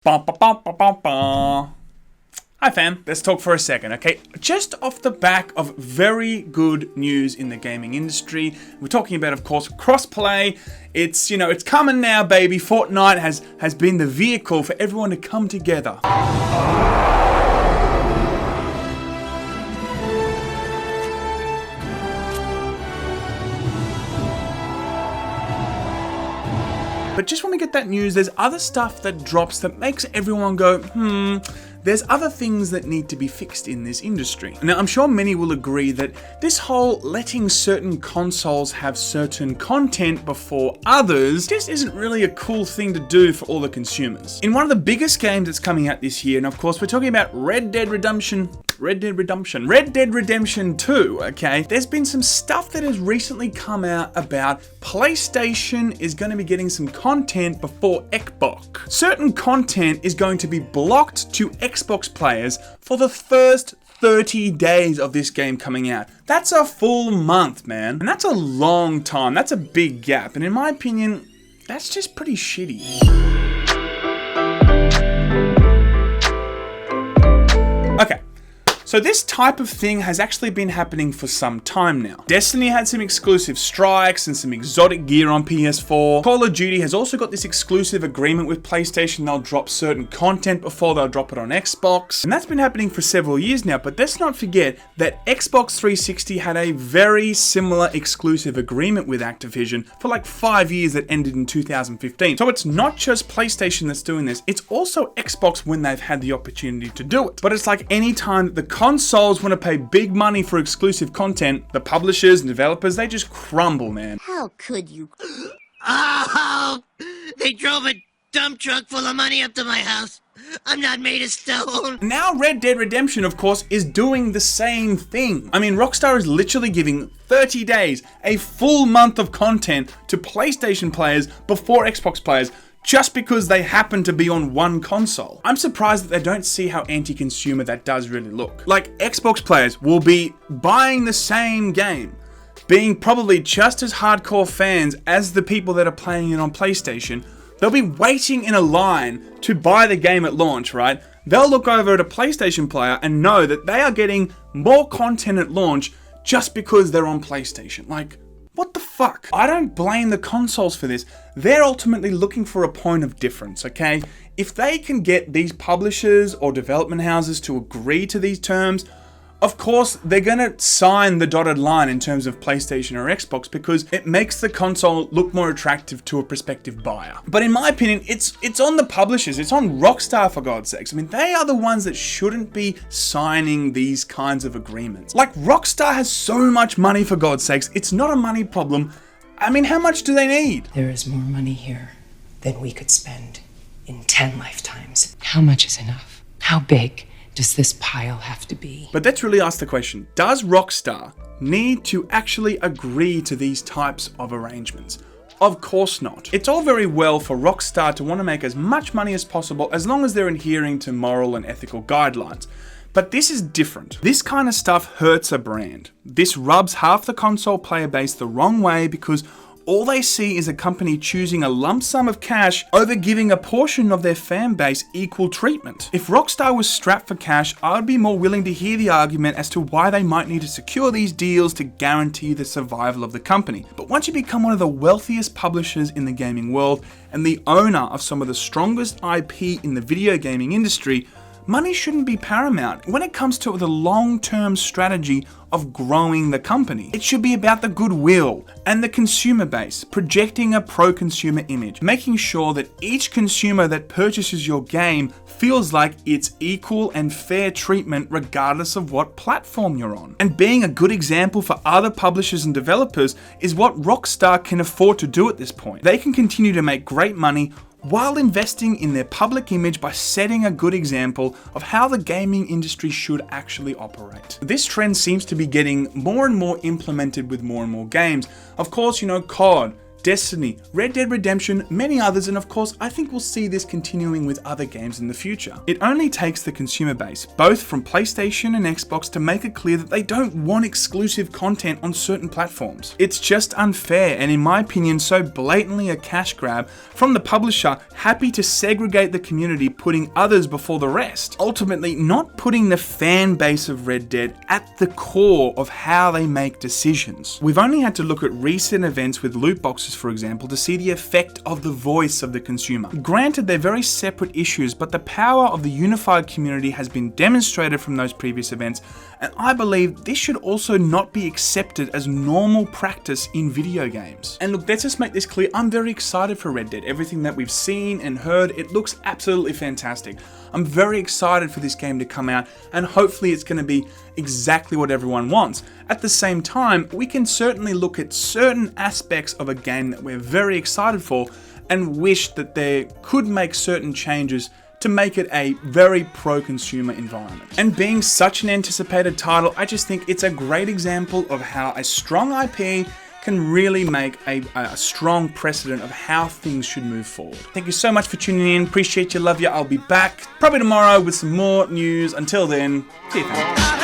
Ba, ba, ba, ba, ba, ba. Hi fam, let's talk for a second, okay? Just off the back of very good news in the gaming industry, we're talking about, of course, crossplay. It's coming now, baby. Fortnite has been the vehicle for everyone to come together. But just when we get that news, there's other stuff that drops that makes everyone go, there's other things that need to be fixed in this industry. Now, I'm sure many will agree that this whole letting certain consoles have certain content before others just isn't really a cool thing to do for all the consumers. In one of the biggest games that's coming out this year, and of course we're talking about Red Dead Redemption 2, okay? There's been some stuff that has recently come out about PlayStation is going to be getting some content before Xbox. Certain content is going to be blocked to Xbox players for the first 30 days of this game coming out. That's a full month, man. And that's a long time. That's a big gap. And in my opinion, that's just pretty shitty. Okay. So this type of thing has actually been happening for some time now. Destiny had some exclusive strikes and some exotic gear on PS4. Call of Duty has also got this exclusive agreement with PlayStation. They'll drop certain content before they'll drop it on Xbox. And that's been happening for several years now, but let's not forget that Xbox 360 had a very similar exclusive agreement with Activision for like 5 years that ended in 2015. So it's not just PlayStation that's doing this, it's also Xbox when they've had the opportunity to do it. But it's like any time that the consoles want to pay big money for exclusive content, the publishers and developers, they just crumble, man. How could you? Oh, they drove a dump truck full of money up to my house. I'm not made of stone. Now Red Dead Redemption, of course, is doing the same thing. I mean, Rockstar is literally giving 30 days, a full month of content to PlayStation players before Xbox players, just because they happen to be on one console. I'm surprised that they don't see how anti-consumer that does really look. Like, Xbox players will be buying the same game, being probably just as hardcore fans as the people that are playing it on PlayStation. They'll be waiting in a line to buy the game at launch, right? They'll look over at a PlayStation player and know that they are getting more content at launch just because they're on PlayStation. Like, what the fuck? I don't blame the consoles for this. They're ultimately looking for a point of difference, okay? If they can get these publishers or development houses to agree to these terms, of course, they're gonna sign the dotted line in terms of PlayStation or Xbox because it makes the console look more attractive to a prospective buyer. But in my opinion, it's on the publishers, it's on Rockstar, for God's sakes. I mean, they are the ones that shouldn't be signing these kinds of agreements. Like, Rockstar has so much money, for God's sakes, it's not a money problem. I mean, how much do they need? There is more money here than we could spend in 10 lifetimes. How much is enough? How big does this pile have to be? But let's really ask the question, does Rockstar need to actually agree to these types of arrangements? Of course not. It's all very well for Rockstar to want to make as much money as possible as long as they're adhering to moral and ethical guidelines. But this is different. This kind of stuff hurts a brand. This rubs half the console player base the wrong way because all they see is a company choosing a lump sum of cash over giving a portion of their fan base equal treatment. If Rockstar was strapped for cash, I would be more willing to hear the argument as to why they might need to secure these deals to guarantee the survival of the company. But once you become one of the wealthiest publishers in the gaming world and the owner of some of the strongest IP in the video gaming industry, money shouldn't be paramount when it comes to the long-term strategy of growing the company. It should be about the goodwill and the consumer base, projecting a pro-consumer image, making sure that each consumer that purchases your game feels like it's equal and fair treatment regardless of what platform you're on. And being a good example for other publishers and developers is what Rockstar can afford to do at this point. They can continue to make great money while investing in their public image by setting a good example of how the gaming industry should actually operate. This trend seems to be getting more and more implemented with more and more games. Of course, COD, Destiny, Red Dead Redemption, many others, and of course, I think we'll see this continuing with other games in the future. It only takes the consumer base, both from PlayStation and Xbox, to make it clear that they don't want exclusive content on certain platforms. It's just unfair, and in my opinion, so blatantly a cash grab from the publisher, happy to segregate the community, putting others before the rest. Ultimately, not putting the fan base of Red Dead at the core of how they make decisions. We've only had to look at recent events with loot boxes, for example, to see the effect of the voice of the consumer. Granted, they're very separate issues, but the power of the unified community has been demonstrated from those previous events, and I believe this should also not be accepted as normal practice in video games. And look, let's just make this clear, I'm very excited for Red Dead. Everything that we've seen and heard, it looks absolutely fantastic. I'm very excited for this game to come out, and hopefully it's going to be exactly what everyone wants. At the same time, we can certainly look at certain aspects of a game that we're very excited for and wish that they could make certain changes to make it a very pro-consumer environment. And being such an anticipated title, I just think it's a great example of how a strong IP can really make a strong precedent of how things should move forward. Thank you so much for tuning in. Appreciate you, love you. I'll be back probably tomorrow with some more news. Until then, see you.